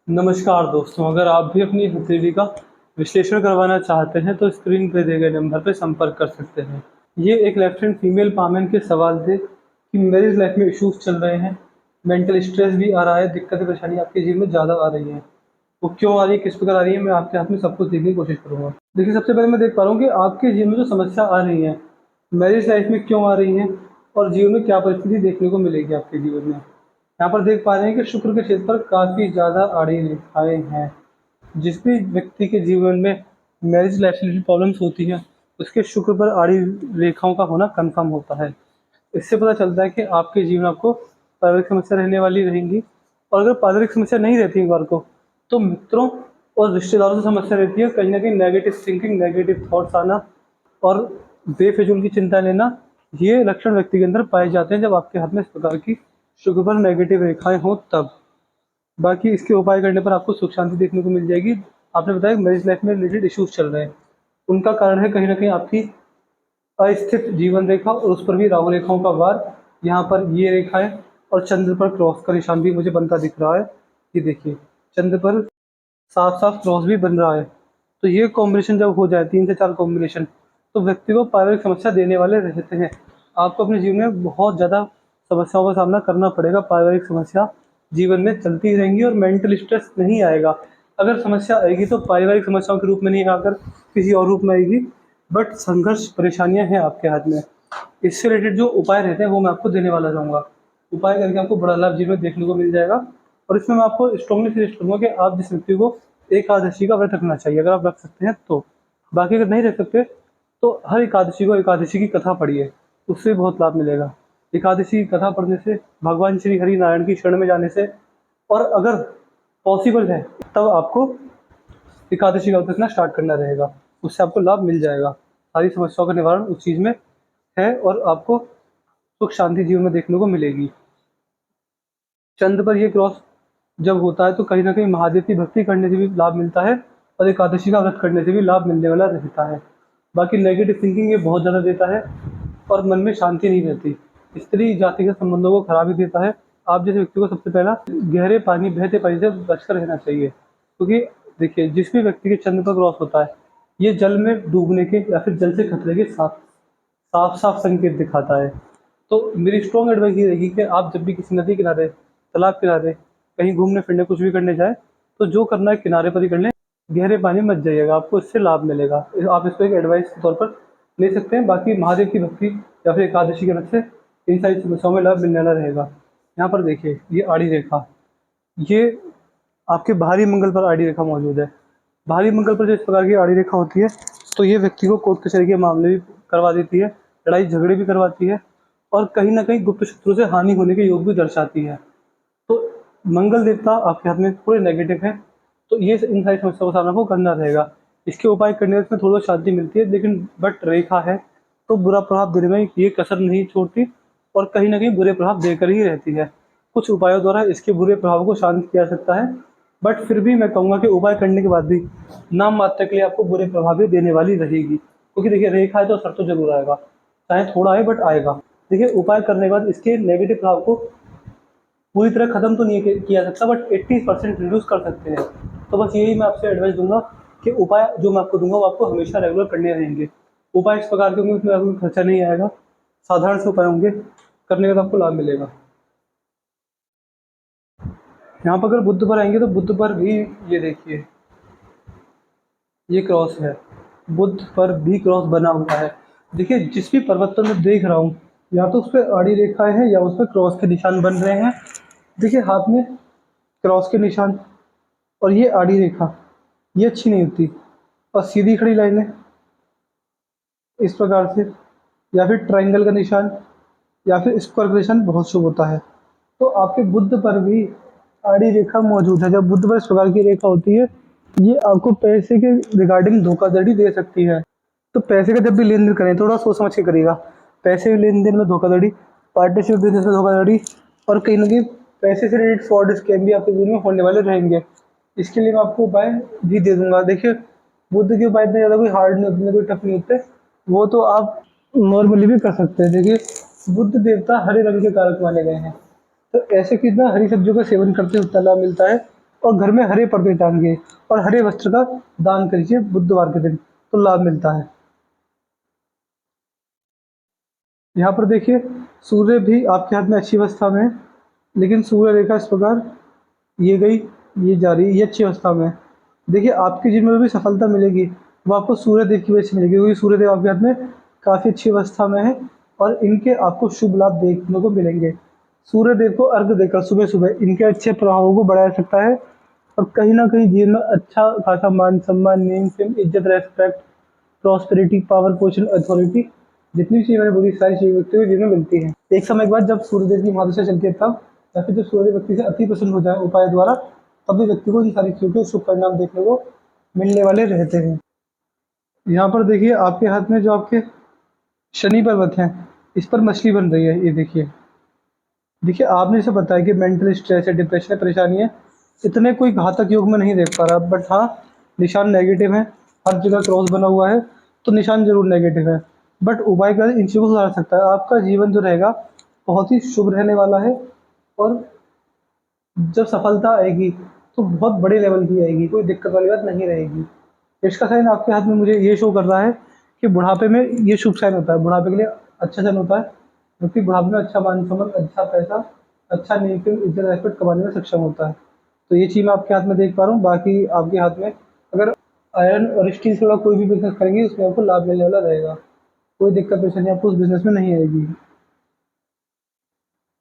नमस्कार दोस्तों, अगर आप भी अपनी हथेली का विश्लेषण करवाना चाहते हैं तो स्क्रीन पे दिए गए नंबर पे संपर्क कर सकते हैं। ये एक लेफ्ट हैंड फीमेल पामेन के सवाल थे कि मैरिज लाइफ में इश्यूज चल रहे हैं, मेंटल स्ट्रेस भी आ रहा है, दिक्कतें परेशानी आपके जीवन में ज़्यादा आ रही हैं। वो क्यों आ रही है, किस प्रकार आ रही है, मैं आपके हाथ में सब कुछ देखने की कोशिश करूँगा। देखिए, सबसे पहले मैं देख पा रहा हूँ कि आपके जीवन में जो समस्या आ रही है, मैरिज लाइफ में क्यों आ रही है और जीवन में क्या परिस्थिति देखने को मिलेगी आपके जीवन में। यहाँ पर देख पा रहे हैं कि शुक्र के क्षेत्र पर काफ़ी ज़्यादा आड़ी रेखाएँ हैं। जिस भी व्यक्ति के जीवन में मैरिज लाइफ से रिलेटेड प्रॉब्लम्स होती हैं, उसके शुक्र पर आड़ी रेखाओं का होना कन्फर्म होता है। इससे पता चलता है कि आपके जीवन में आपको पारिवारिक समस्या रहने वाली रहेंगी, और अगर पारिवारिक समस्या नहीं रहती एक बार को, तो मित्रों और रिश्तेदारों से समस्या रहती है। कहीं न कहीं नेगेटिव थिंकिंग, नेगेटिव थॉट्स आना और बेफिज़ूल की चिंता लेना, ये लक्षण व्यक्ति के अंदर पाए जाते हैं जब आपके हाथ में इस प्रकार की शुक्र पर नेगेटिव रेखाएँ हों तब। बाकी इसके उपाय करने पर आपको सुख शांति देखने को मिल जाएगी। आपने बताया मैरिज लाइफ में रिलेटेड इश्यूज़ चल रहे हैं। उनका कारण है कहीं न कहीं आपकी अस्थिर जीवन रेखा और उस पर भी राहु रेखाओं का वार। यहाँ पर ये रेखाएँ और चंद्र पर क्रॉस का निशान भी मुझे बनता दिख रहा है। ये देखिए, चंद्र पर साफ-साफ क्रॉस भी बन रहा है। तो ये कॉम्बिनेशन जब हो जाए 3 से 4 कॉम्बिनेशन, तो व्यक्ति को पारिवारिक समस्या देने वाले रहते हैं। आपको अपने जीवन में बहुत ज़्यादा समस्याओं का सामना करना पड़ेगा। पारिवारिक समस्या जीवन में चलती ही रहेंगी और मेंटल स्ट्रेस नहीं आएगा। अगर समस्या आएगी तो पारिवारिक समस्याओं के रूप में नहीं आकर किसी और रूप में आएगी, बट संघर्ष, परेशानियाँ हैं आपके हाथ में। इससे रिलेटेड जो उपाय रहते हैं वो मैं आपको देने वाला रहूँगा। उपाय करके आपको बड़ा लाभ जीवन में देखने को मिल जाएगा, और इसमें मैं आपको स्ट्रांगली सजेस्ट करूँगा कि आप जिस व्यक्ति को एकादशी का व्रत रखना चाहिए, अगर आप रख सकते हैं तो। बाकी अगर नहीं रख सकते तो हर एकादशी को एकादशी की कथा पढ़िए, उससे बहुत लाभ मिलेगा। एकादशी की कथा पढ़ने से, भगवान श्री हरि नारायण की शरण में जाने से, और अगर पॉसिबल है तब आपको एकादशी का व्रत रखना स्टार्ट करना रहेगा। उससे आपको लाभ मिल जाएगा। सारी समस्याओं का निवारण उस चीज़ में है और आपको सुख शांति जीवन में देखने को मिलेगी। चंद्र पर ये क्रॉस जब होता है तो कहीं न कहीं महादेव की भक्ति करने से भी लाभ मिलता है और एकादशी का व्रत करने से भी लाभ मिलने वाला रहता है। बाकी नेगेटिव थिंकिंग ये बहुत ज़्यादा देता है और मन में शांति नहीं रहती। स्त्री जाति के संबंधों को खराब ही देता है। आप जैसे व्यक्ति को सबसे पहला गहरे पानी, बहते पानी से बचकर रहना चाहिए, क्योंकि देखिए, जिस भी व्यक्ति के चंद्र पर क्रॉस होता है, ये जल में डूबने के या फिर जल से खतरे के साफ-साफ संकेत दिखाता है। तो मेरी स्ट्रॉन्ग एडवाइस ये रहेगी कि आप जब भी किसी नदी किनारे, तालाब किनारे, कहीं घूमने-फिरने कुछ भी करने जाएँ, तो जो करना है किनारे पर ही कर लें, गहरे पानी में मत जाइएगा, आपको इससे लाभ मिलेगा। आप इसको एक एडवाइस के तौर पर ले सकते हैं। बाकी महादेव की भक्ति या फिर एकादशी के व्रत से इन सारी समस्याओं में लाभ मिलने वाला रहेगा। यहाँ पर देखिए, ये आड़ी रेखा, ये आपके बाहरी मंगल पर आड़ी रेखा मौजूद है। बाहरी मंगल पर जो इस प्रकार की आड़ी रेखा होती है, तो ये व्यक्ति को कोर्ट कचहरी के मामले भी करवा देती है, लड़ाई झगड़े भी करवाती है, और कहीं न कहीं गुप्त शत्रु से हानि होने के योग भी दर्शाती है। तो मंगल देवता आपके हाथ में थोड़े नेगेटिव हैं, तो ये इन सारी समस्याओं का सामना आपको करना रहेगा। इसके उपाय करने से थोड़ा शांति मिलती है, लेकिन बट रेखा है, तो बुरा प्रभाव देने में ये कसर नहीं छोड़ती और कहीं न कहीं बुरे प्रभाव देकर ही रहती है। कुछ उपायों द्वारा इसके बुरे प्रभाव को शांत किया जा सकता है, बट फिर भी मैं कहूँगा कि उपाय करने के बाद भी नाम मात्र के लिए आपको बुरे प्रभाव भी देने वाली रहेगी। क्योंकि देखिए, रेखा है तो असर तो ज़रूर आएगा, चाहे थोड़ा आए बट आएगा। देखिए, उपाय करने के बाद इसके नेगेटिव प्रभाव को पूरी तरह ख़त्म तो नहीं किया जा सकता, बट 80% रिड्यूस कर सकते हैं। तो बस यही मैं आपसे एडवाइस दूँगा कि उपाय जो मैं आपको दूँगा वो आपको हमेशा रेगुलर करने रहेंगे। उपाय इस प्रकार के होंगे उसमें आपको खर्चा नहीं आएगा, साधारण से उपाय होंगे, करने के बाद आपको लाभ मिलेगा। यहाँ पर अगर बुध पर आएँगे तो बुध पर भी ये देखिए, ये क्रॉस है, बुध पर भी क्रॉस बना हुआ है। देखिए, जिस भी पर्वत पर मैं देख रहा हूँ, या तो उस पे आड़ी रेखाएँ हैं या उस पे क्रॉस के निशान बन रहे हैं। देखिए, हाथ में क्रॉस के निशान और ये आड़ी रेखा, ये अच्छी नहीं होती, और सीधी खड़ी लाइनें इस प्रकार से, या फिर ट्रायंगल का निशान, या फिर स्क्वायर का निशान बहुत शुभ होता है। तो आपके बुध पर भी आड़ी रेखा मौजूद है। जब बुध पर इस प्रकार की रेखा होती है, ये आपको पैसे के रिगार्डिंग धोखाधड़ी दे सकती है। तो पैसे का जब भी लेन देन करें थोड़ा सोच समझ के करिएगा। पैसे के लेन देन में धोखाधड़ी, पार्टनरशिप बिजनेस में धोखाधड़ी, और कहीं ना कहीं पैसे से रिलेटेड फ्रॉड स्कैम भी आपके जीवन में होने वाले रहेंगे। इसके लिए मैं आपको उपाय भी दे दूंगा। देखिए, बुद्ध के उपाय इतने ज़्यादा कोई हार्ड नहीं होते, कोई टफ नहीं होते, वो तो आप नॉर्मली भी कर सकते हैं। देखिए, बुद्ध देवता हरे रंग के कारक माने गए हैं, तो ऐसे कि ना हरी सब्जियों का सेवन करते हुए लाभ मिलता है और घर में हरे पर्दे टांगिए और हरे वस्त्र का दान करिए बुधवार के दिन, तो लाभ मिलता है। यहाँ पर देखिए सूर्य भी आपके हाथ में अच्छी अवस्था में है, लेकिन सूर्य रेखा इस प्रकार ये गई, ये जा रही है, ये अच्छी अवस्था में है। देखिए आपके जीवन में भी सफलता मिलेगी, वो आपको सूर्यदेव की वजह से मिलेगी, क्योंकि सूर्यदेव आपके हाथ में काफ़ी अच्छी अवस्था में है और इनके आपको शुभ लाभ देखने को मिलेंगे। सूर्यदेव को अर्घ देकर सुबह सुबह इनके अच्छे प्रभावों को बढ़ा सकता है और कहीं ना कहीं जीवन में अच्छा खासा मान सम्मान, नेम फेम, इज्जत, respect, prosperity, power, position, authority, जितनी भी चीज़ें मैंने बोली सारी चीज़ें व्यक्ति को जीवन में मिलती हैं। एक समय के बाद जब सूर्यदेव की महादशा चलती है तब, या फिर जब सूर्यदेव व्यक्ति से अति प्रसन्न हो जाए उपाय द्वारा, तब भी व्यक्ति को इन सारी चीज़ों के शुभ परिणाम देखने को मिलने वाले रहते हैं। यहाँ पर देखिए आपके हाथ में जो आपके शनि पर्वत हैं, इस पर मछली बन रही है, ये देखिए। देखिए आपने जैसे बताया कि मेंटल स्ट्रेस है, डिप्रेशन है, परेशानी है, इतने कोई घातक योग में नहीं देख पा रहा, बट हाँ निशान नेगेटिव है, हर जगह क्रॉस बना हुआ है, तो निशान जरूर नेगेटिव है। बट उपाय कर इन चीज़ों को सुधार सकता है। आपका जीवन जो रहेगा बहुत ही शुभ रहने वाला है और जब सफलता आएगी तो बहुत बड़े लेवल की आएगी, कोई दिक्कत वाली बात नहीं रहेगी। इसका साइन आपके हाथ में मुझे ये शो कर रहा है कि बुढ़ापे में ये शुभ साइन होता है, बुढ़ापे के लिए अच्छा साइन होता है, क्योंकि बुढ़ापे में अच्छा मान सम्मान, अच्छा पैसा, अच्छा नेम फेम, इज्जत, रेस्पेक्ट कमाने में सक्षम होता है। तो ये चीज़ मैं आपके हाथ में देख पा रहा हूँ। बाकी आपके हाथ में अगर आयरन और स्टील से जुड़ा कोई भी बिजनेस करेंगे उसमें आपको लाभ मिलने वाला रहेगा, कोई दिक्कत परेशानी आपको उस बिजनेस में नहीं आएगी।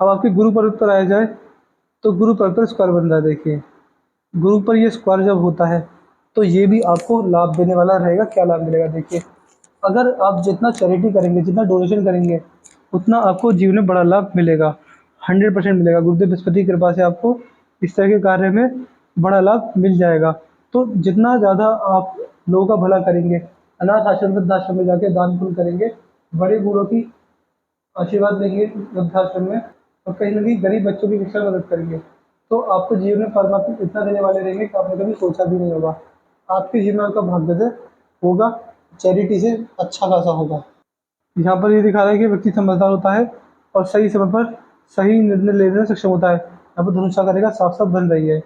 अब आपके गुरु पर्वत पर आया जाए तो गुरु पर्वत पर स्क्वायर बन रहा है, देखिए गुरु पर ये स्क्वायर जब होता है तो ये भी आपको लाभ देने वाला रहेगा। क्या लाभ मिलेगा देखिए, अगर आप जितना चैरिटी करेंगे, जितना डोनेशन करेंगे, उतना आपको जीवन में बड़ा लाभ मिलेगा, 100% मिलेगा। गुरुदेव बृहस्पति की कृपा से आपको इस तरह के कार्य में बड़ा लाभ मिल जाएगा। तो जितना ज़्यादा आप लोगों का भला करेंगे, अनाथ आश्रम वृद्धाश्रम में जाके दान पुण्य करेंगे, बड़े बूढ़ों की आशीर्वाद लेंगे वृद्धाश्रम में, और कहीं ना कहीं गरीब बच्चों की शिक्षा में मदद करेंगे, तो आपको जीवन में परमात्मा इतना देने वाले रहेंगे कि आपने कभी सोचा भी नहीं होगा। आपके जीवन में आपका भाग्योदय होगा, चैरिटी से अच्छा खासा होगा। यहाँ पर ये दिखा रहा है कि व्यक्ति समझदार होता है और सही समय पर सही निर्णय लेने में सक्षम होता है। यहाँ पर धनुषा करेगा साफ साफ बन रही है,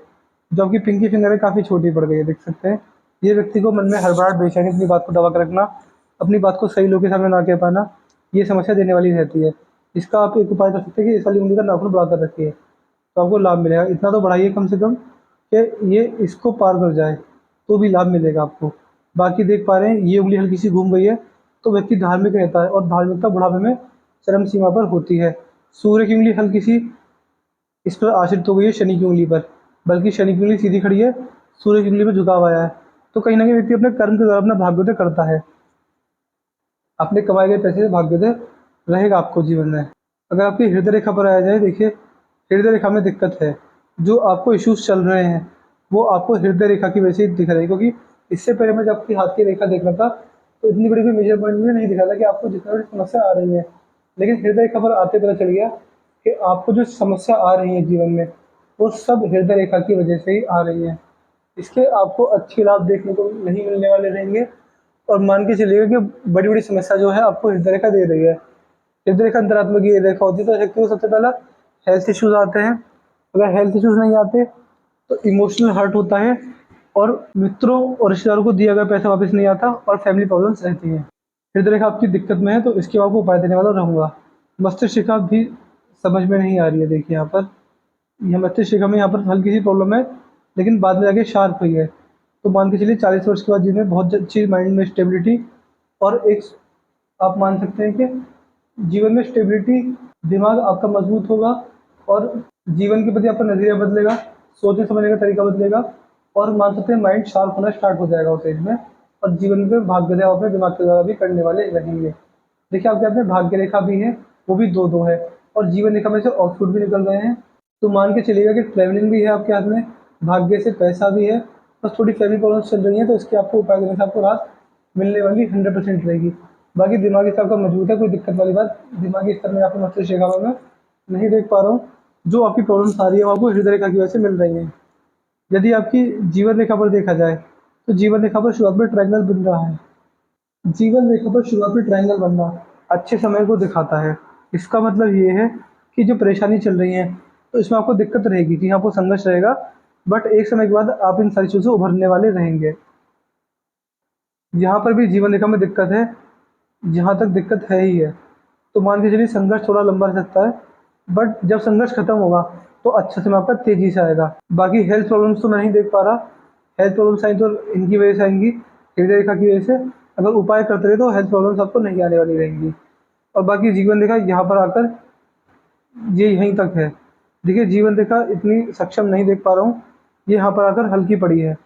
जो आपकी पिंकी फिंगर है काफ़ी छोटी पड़ गई है, देख सकते हैं। ये व्यक्ति को मन में हड़बड़ाहट, बेचैनी, अपनी बात को दबा कर रखना, अपनी बात को सही लोगों के सामने ना कह पाना, ये समस्या देने वाली रहती है। इसका आप एक उपाय कर सकते हैं कि इस वाली उंगली का नाखून बढ़ा कर रखिए, तो आपको लाभ मिलेगा। इतना तो बढ़ाइए कम से कम कि ये इसको पार कर जाए, तो भी लाभ मिलेगा आपको। बाकी देख पा रहे हैं ये उंगली हल्की सी घूम गई है, तो व्यक्ति धार्मिक रहता है और धार्मिकता बुढ़ापे में चरम सीमा पर होती है। सूर्य की उंगली हल्की सी इस पर आश्रित हो गई है शनि की उंगली पर, बल्कि शनि की उंगली सीधी खड़ी है, सूर्य की उंगली में झुकाव आया है। तो कहीं ना कहीं व्यक्ति अपने कर्म के द्वारा अपना भाग्योदय करता है, अपने कमाए गए पैसे से भाग्योदय रहेगा आपको जीवन में। अगर आपकी हृदय रेखा पर आया जाए, देखिए हृदय रेखा में दिक्कत है, जो आपको इश्यूज चल रहे हैं वो आपको हृदय रेखा की वजह से दिख रहे हैं, क्योंकि इससे पहले मैं जब आपकी हाथ की रेखा देख रहा था तो इतनी बड़ी कोई मेजर पॉइंट में नहीं दिखा था कि आपको जितना बड़ी समस्या आ रही है, लेकिन हृदय रेखा पर आते पता चल गया कि आपको जो समस्या आ रही है जीवन में वो सब हृदय रेखा की वजह से ही आ रही है। इसके आपको अच्छे लाभ देखने को नहीं मिलने वाले रहेंगे, और मान के चलिएगा कि बड़ी बड़ी समस्या जो है आपको हृदय रेखा दे रही है। हृदय रेखा अंतरात्मा की रेखा होती है, तो व्यक्ति को सबसे पहला हेल्थ इश्यूज आते हैं। अगर हेल्थ इश्यूज नहीं आते तो इमोशनल हर्ट होता है, और मित्रों और रिश्तेदारों को दिया गया पैसा वापस नहीं आता, और फैमिली प्रॉब्लम्स रहती हैं। हृदय रेखा आपकी दिक्कत में है तो इसके आपको उपाय देने वाला रहूँगा। मस्तिष्क रेखा भी समझ में नहीं आ रही है, देखिए यहाँ पर यह मस्तिष्क रेखा में यहाँ पर हल्की सी प्रॉब्लम है, लेकिन बाद में जाके शार्प हुई है। तो मान के चलिए 40 वर्ष के बाद जीवन में बहुत अच्छी माइंड में स्टेबिलिटी, और एक आप मान सकते हैं कि जीवन में स्टेबिलिटी, दिमाग आपका मजबूत होगा, और जीवन के प्रति आपका नज़रिया बदलेगा, सोचने समझने का तरीका बदलेगा, और मान सकते हैं माइंड शार्प होना स्टार्ट हो जाएगा उस एज में, और जीवन में भाग्योदय आप अपने दिमाग के द्वारा भी करने वाले रहेंगे। देखिए आपके हाथ में भाग्य रेखा भी है, वो भी दो दो है, और जीवन रेखा में से आउटपुट भी निकल रहे हैं। तो मान के चलिएगा कि ट्रैवलिंग भी है आपके हाथ में, भाग्य से पैसा भी है, बस थोड़ी फैमिली प्रॉब्लम्स चल रही हैं, तो इसके आपको उपाय देने से आपको राहत मिलने वाली 100% रहेगी। बाकी दिमागी स्तर आपका मजबूत है, कोई दिक्कत वाली बात दिमागी स्तर में आपको मस्तिष्क रेखा में मैं नहीं देख पा रहा हूँ। जो आपकी प्रॉब्लम्स आ रही है वो आपको हृदय रेखा की वजह से मिल रही हैं। यदि आपकी जीवन रेखा पर देखा जाए तो जीवन रेखा पर शुरुआत में ट्रायंगल बन रहा है। जीवन रेखा पर शुरुआत में ट्रायंगल बनना अच्छे समय को दिखाता है। इसका मतलब ये है कि जो परेशानी चल रही है तो इसमें आपको दिक्कत रहेगी, जी आपको संघर्ष रहेगा, बट एक समय के बाद आप इन सारी चीज़ों से उभरने वाले रहेंगे। यहाँ पर भी जीवन रेखा में दिक्कत है, जहाँ तक दिक्कत है ही है। तो मान के चलिए संघर्ष थोड़ा लंबा रह सकता है, बट जब संघर्ष खत्म होगा तो अच्छा समय आपका तेजी से आएगा। बाकी हेल्थ प्रॉब्लम्स तो मैं नहीं देख पा रहा, हेल्थ प्रॉब्लम्स आई तो इनकी वजह से आएंगी, हृदय रेखा की वजह से। अगर उपाय करते रहे तो हेल्थ प्रॉब्लम्स आपको नहीं आने वाली रहेंगी। और बाकी जीवन रेखा यहाँ पर आकर ये यहीं तक है। देखिए जीवन रेखा इतनी सक्षम नहीं देख पा रहा हूँ, ये यहाँ पर आकर हल्की पड़ी है।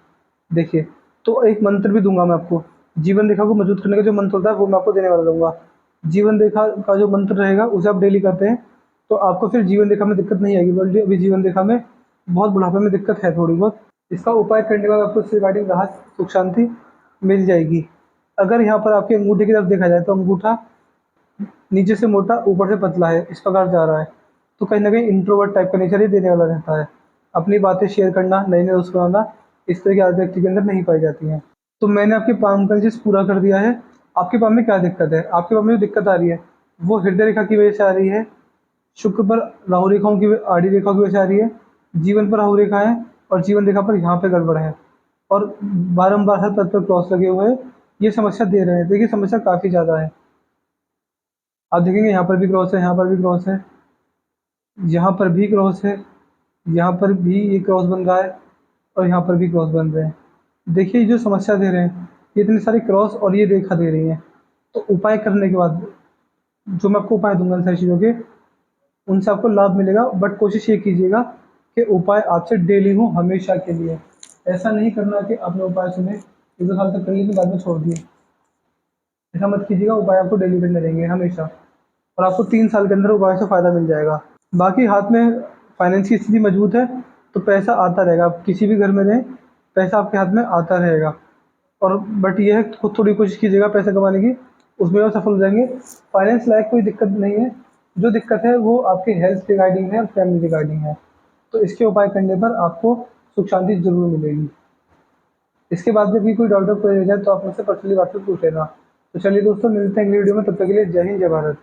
देखिए, तो एक मंत्र भी दूँगा मैं आपको, जीवन रेखा को मजबूत करने का जो मंत्र होता है वो मैं आपको देने वाला दूँगा। जीवन रेखा का जो मंत्र रहेगा उसे आप डेली करते हैं तो आपको फिर जीवन रेखा में दिक्कत नहीं आएगी, बल्कि अभी जीवन रेखा में बहुत बुढ़ापे में दिक्कत है थोड़ी बहुत। इसका उपाय करने के बाद आपको इससे रिगार्डिंग राहत, सुख शांति मिल जाएगी। अगर यहाँ पर आपके अंगूठे की तरफ देखा जाए तो अंगूठा नीचे से मोटा ऊपर से पतला है, इस प्रकार जा रहा है। तो कहीं न कहीं इंट्रोवर्ट टाइप का नेचर ये देने वाला रहता है। अपनी बातें शेयर करना, नए-नए दोस्त बनाना, इस तरह की आदत व्यक्ति के अंदर नहीं पाई जाती हैं। तो मैंने आपके पाम का एनालिसिस पूरा कर दिया है। आपके पाम में क्या दिक्कत है? आपके पाम में जो दिक्कत आ रही है, वो हृदय रेखा की वजह से आ रही है, शुक्र पर राहु रेखाओं की आड़ी रेखाओं की वजह से आ रही है, जीवन पर राहु रेखा है और जीवन रेखा पर यहाँ पे गड़बड़ है और बारंबार हर पद पर क्रॉस लगे हुए हैं, ये समस्या दे रहे हैं। देखिए समस्या काफ़ी ज़्यादा है। आप देखेंगे यहाँ पर भी क्रॉस है, यहाँ पर भी क्रॉस है, यहाँ पर भी क्रॉस है, यहाँ पर भी ये क्रॉस बन रहा है और यहाँ पर भी क्रॉस बन रहे हैं। देखिए ये जो समस्या दे रहे हैं, ये इतनी सारी क्रॉस और ये रेखा दे रही हैं। तो उपाय करने के बाद जो मैं आपको उपाय दूँगा इन सारी चीज़ों के, उनसे आपको लाभ मिलेगा, बट कोशिश ये कीजिएगा कि उपाय आपसे डेली हो हमेशा के लिए। ऐसा नहीं करना कि आपने उपाय सुने, 1-2 साल तक कर लिए फिर बाद में छोड़ दिए। ऐसा मत कीजिएगा, उपाय आपको डेली करने रहेंगे हमेशा और आपको 3 साल के अंदर उपाय से फ़ायदा मिल जाएगा। बाकी हाथ में फाइनेंस की स्थिति मजबूत है तो पैसा आता रहेगा। आप किसी भी घर में रहें, पैसा आपके हाथ में आता रहेगा। और बट ये है खुद थोड़ी कोशिश कीजिएगा पैसा कमाने की, उसमें आप सफल हो जाएँगे। फाइनेंस लायक कोई दिक्कत नहीं है, जो दिक्कत है वो आपके हेल्थ रिगार्डिंग है और फैमिली रिगार्डिंग है। तो इसके उपाय करने पर आपको सुख शांति ज़रूर मिलेगी। इसके बाद भी कोई डाउट हो कोई रह जाए तो आप मुझसे पर्सनली व्हाट्सएप पूछ लेना। तो चलिए दोस्तों, मिलते हैं अगली वीडियो में, तब तक के लिए जय हिंद, जय भारत।